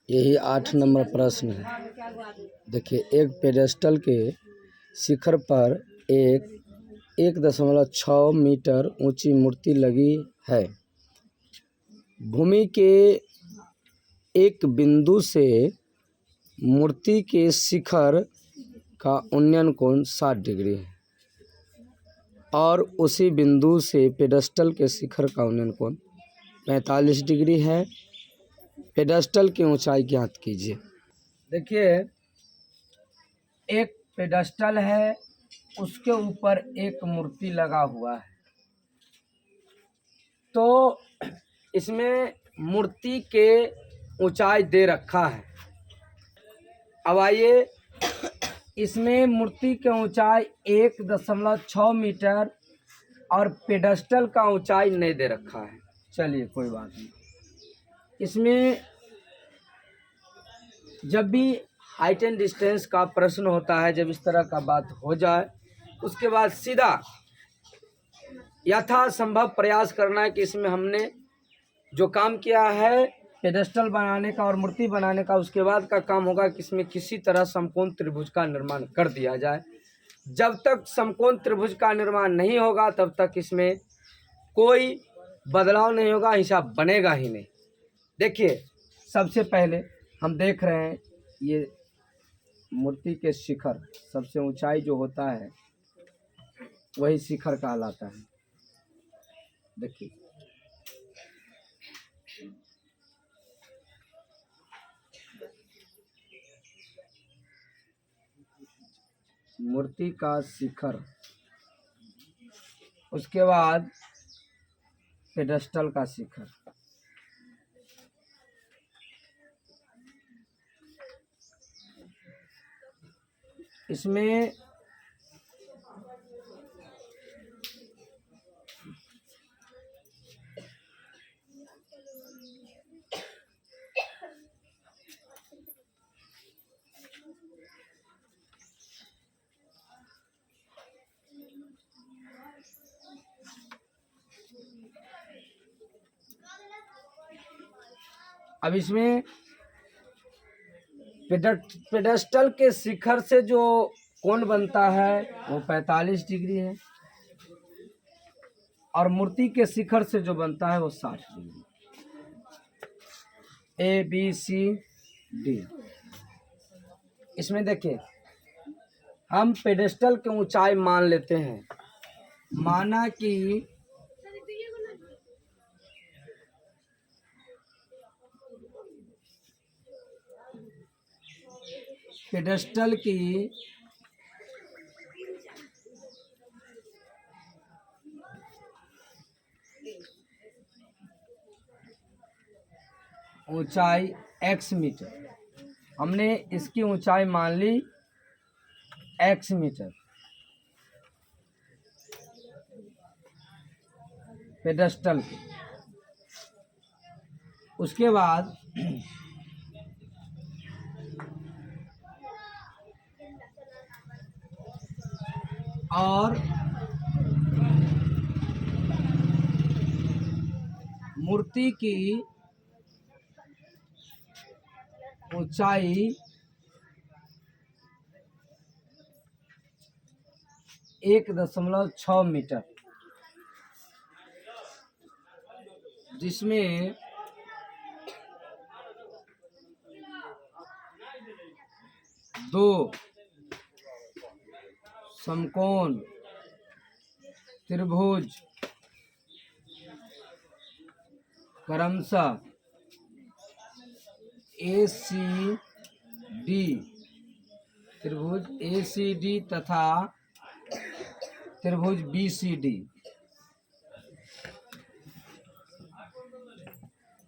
यही 8 नंबर प्रश्न है। देखिए, एक पेडेस्टल के शिखर पर एक 1.6 मीटर ऊंची मूर्ति लगी है। भूमि के एक बिंदु से मूर्ति के शिखर का उन्नयन कोण 60 डिग्री है और उसी बिंदु से पेडेस्टल के शिखर का उन्नयन कोण 45 डिग्री है। पेडेस्टल की ऊंचाई ज्ञात कीजिए। देखिए, एक पेडेस्टल है, उसके ऊपर एक मूर्ति लगा हुआ है। तो इसमें मूर्ति के ऊंचाई दे रखा है। अब आइए, इसमें मूर्ति की ऊंचाई 1.6 मीटर और पेडेस्टल का ऊंचाई नहीं दे रखा है। चलिए, कोई बात नहीं। इसमें जब भी हाइट एंड डिस्टेंस का प्रश्न होता है, जब इस तरह का बात हो जाए, उसके बाद सीधा यथासंभव प्रयास करना है कि इसमें हमने जो काम किया है पेडेस्टल बनाने का और मूर्ति बनाने का, उसके बाद का काम होगा कि इसमें किसी तरह समकोण त्रिभुज का निर्माण कर दिया जाए। जब तक समकोण त्रिभुज का निर्माण नहीं होगा तब तक इसमें कोई बदलाव नहीं होगा, हिसाब बनेगा ही नहीं। देखिए, सबसे पहले हम देख रहे हैं ये मूर्ति के शिखर, सबसे ऊंचाई जो होता है वही शिखर कहलाता है। देखिए, मूर्ति का शिखर, उसके बाद पेडेस्टल का शिखर। इसमें अब इसमें पेडेस्टल के शिखर से जो कोण बनता है वो 45 डिग्री है और मूर्ति के शिखर से जो बनता है वो 60 degree. A B C D. इसमें देखिए, हम पेडेस्टल की ऊंचाई मान लेते हैं। माना कि पेडेस्टल की ऊंचाई x मीटर, हमने इसकी ऊंचाई मान ली x मीटर। पेडेस्टल की, उसके बाद और मूर्ति की ऊंचाई 1.6 मीटर, जिसमें दो समकोण त्रिभुज क्रमशः ACD, त्रिभुज ACD तथा त्रिभुज BCD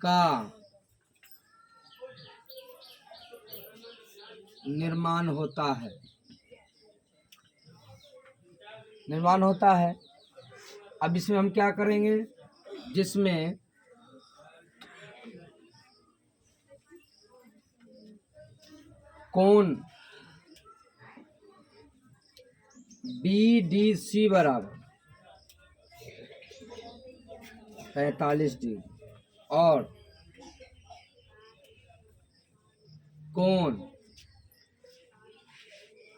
का निर्माण होता है। अब इसमें हम क्या करेंगे, जिसमें कोण BDC बराबर 45 डिग्री और कोण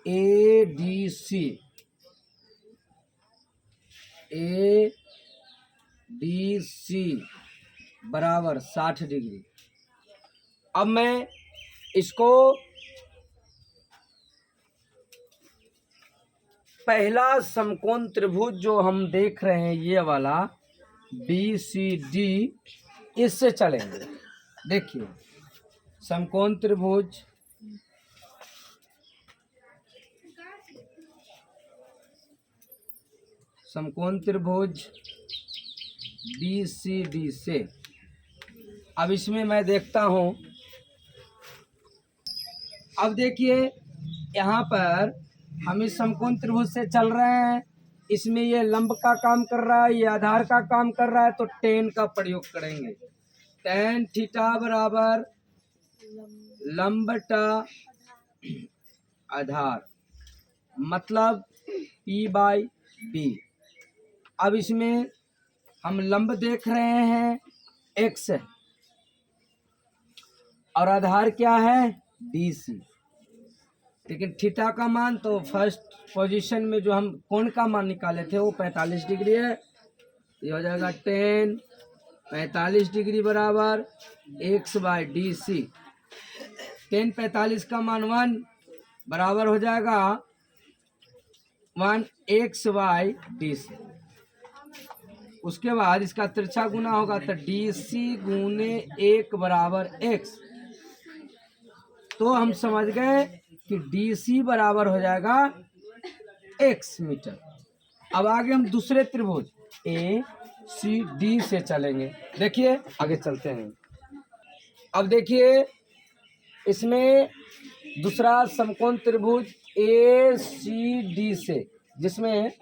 ADC बराबर 60 डिग्री। अब मैं इसको पहला समकोण त्रिभुज जो हम देख रहे हैं ये वाला BCD, इससे चलेंगे। देखिए समकोण त्रिभुज BCD से अब इसमें मैं देखता हूं। अब देखिए यहाँ पर हम इस समकोण त्रिभुज से चल रहे हैं, इसमें ये लंब का काम कर रहा है, ये आधार का काम कर रहा है, तो टेन का प्रयोग करेंगे। टेन थीटा बराबर लंबटा आधार मतलब P/B। अब इसमें हम लंब देख रहे हैं x और आधार क्या है DC, लेकिन थीटा का मान तो फर्स्ट पोजीशन में जो हम कोण का मान निकाले थे वो 45 डिग्री है। ये हो जाएगा 10 45 डिग्री बराबर x/DC। 10 45 का मान 1 बराबर हो जाएगा 1 x/DC। उसके बाद इसका तिरछा गुना होगा तो DC गुने 1 बराबर x। तो हम समझ गए कि DC बराबर हो जाएगा x मीटर। अब आगे हम दूसरे त्रिभुज ACD से चलेंगे। देखिए आगे चलते हैं। अब देखिए इसमें दूसरा समकोण त्रिभुज ACD से, जिसमें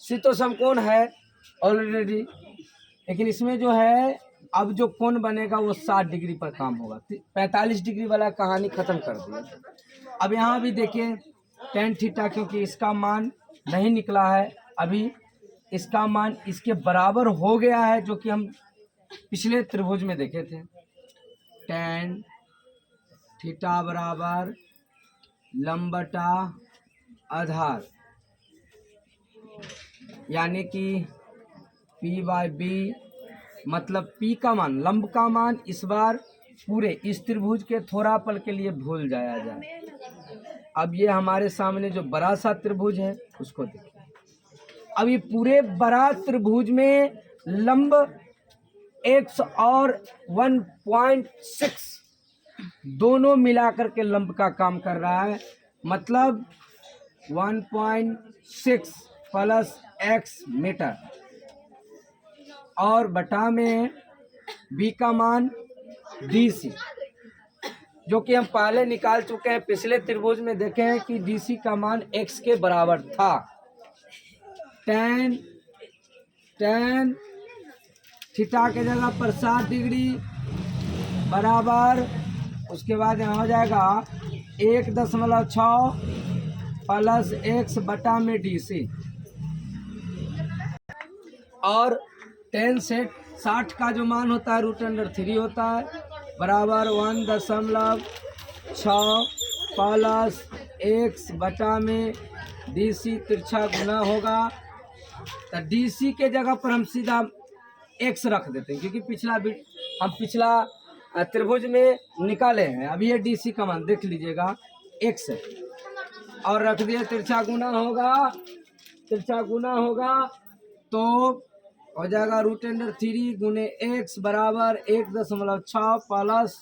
C तो समकोण है ऑलरेडी, लेकिन इसमें जो है अब जो कोण बनेगा वो 60 डिग्री पर काम होगा। 45 डिग्री वाला कहानी खत्म कर दिया। अब यहाँ भी देखिए टेन थीटा, क्योंकि इसका मान नहीं निकला है अभी, इसका मान इसके बराबर हो गया है जो कि हम पिछले त्रिभुज में देखे थे। टेन थीटा बराबर लंबटा आधार यानी कि P/B मतलब P का मान, लंब का मान इस बार पूरे इस त्रिभुज के थोड़ा पल के लिए भूल जाया जाए। अब ये हमारे सामने जो बड़ा सा त्रिभुज है उसको देखिए। अब ये पूरे बड़ा त्रिभुज में लंब x और 1.6 दोनों मिलाकर के लंब का काम कर रहा है, मतलब 1.6 प्लस x मीटर और बटा में B का मान DC, जो कि हम पहले निकाल चुके हैं। पिछले त्रिभुज में देखे हैं कि DC का मान x के बराबर था। tan थीटा के जगह पर 60 डिग्री बराबर, उसके बाद यहाँ हो जाएगा 1.6 प्लस x बटा में DC, और 10 से 60 का जो मान होता है √3 होता है, बराबर 1.6 प्लस x बटा में DC तिरछा गुना होगा। तो DC के जगह पर हम सीधा x रख देते हैं, क्योंकि हम पिछला त्रिभुज में निकाले हैं। अब ये DC का मान देख लीजिएगा x है, और रख दिए तिरछा गुना होगा तो हो जाएगा √3 गुने x बराबर 1.6 प्लस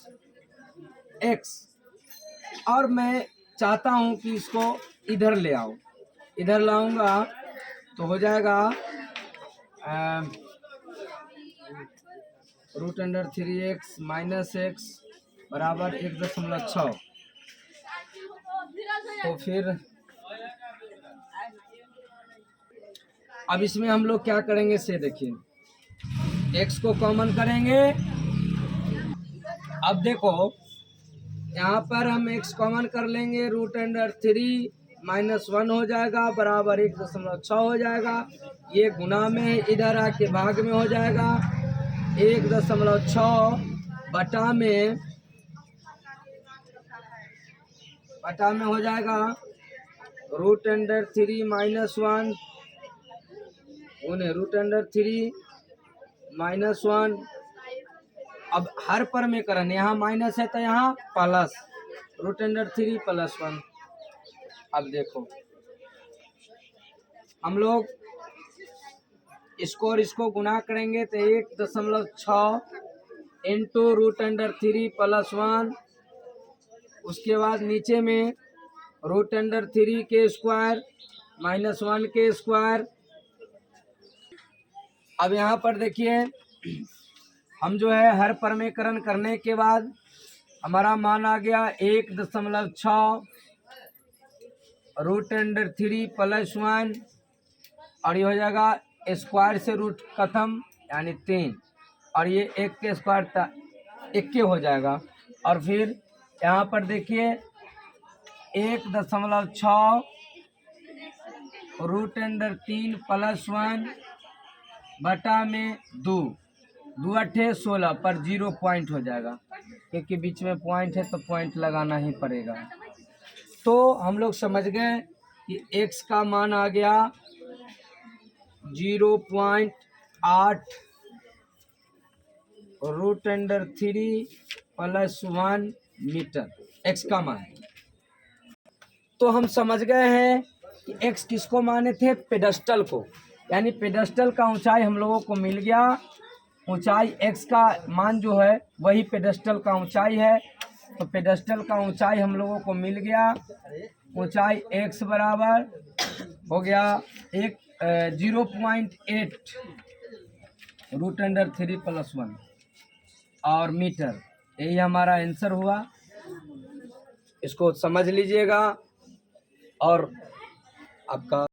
x। और मैं चाहता हूं कि इसको इधर ले आओ, इधर लाऊंगा तो हो जाएगा √3x माइनस x बराबर 1.6। तो फिर अब इसमें हम लोग क्या करेंगे से देखिए, x को कॉमन करेंगे। अब देखो यहाँ पर हम x कॉमन कर लेंगे, √3 माइनस 1 हो जाएगा बराबर 1.6 हो जाएगा। ये गुना में इधर आके भाग में हो जाएगा 1.6 बटा में बटा में हो जाएगा √3 - 1 √3 - 1। अब हर परमीकरण, यहाँ माइनस है तो यहाँ प्लस, √3 + 1। अब देखो हम लोग इसको और इसको गुना करेंगे तो 1.6 इंटू √3 + 1। उसके बाद नीचे में √3 के स्क्वायर -1 के स्क्वायर। अब यहाँ पर देखिए हम जो है हर परमीकरण करने के बाद हमारा मान आ गया 1.6 √3 + 1, और ये हो जाएगा स्क्वायर से रूट खत्म यानी 3, और ये 1 के स्क्वायर 1 के हो जाएगा। और फिर यहाँ पर देखिए 1.6 √3 + 1 बटा में 2, 2 8 16 पर 0 पॉइंट हो जाएगा, क्योंकि बीच में पॉइंट है तो पॉइंट लगाना ही पड़ेगा। तो हम लोग समझ गए कि x का मान आ गया 0.8 √3 + 1 मीटर, x का मान। तो हम समझ गए हैं कि x किसको माने थे, पेडस्टल को, यानी पेडस्टल का ऊंचाई हम लोगों को मिल गया। ऊंचाई x का मान जो है वही पेडस्टल का ऊंचाई है, तो पेडस्टल का ऊंचाई हम लोगों को मिल गया। ऊंचाई x बराबर हो गया 0.8 √3 + 1 और मीटर, यही हमारा आंसर हुआ। इसको समझ लीजिएगा और आपका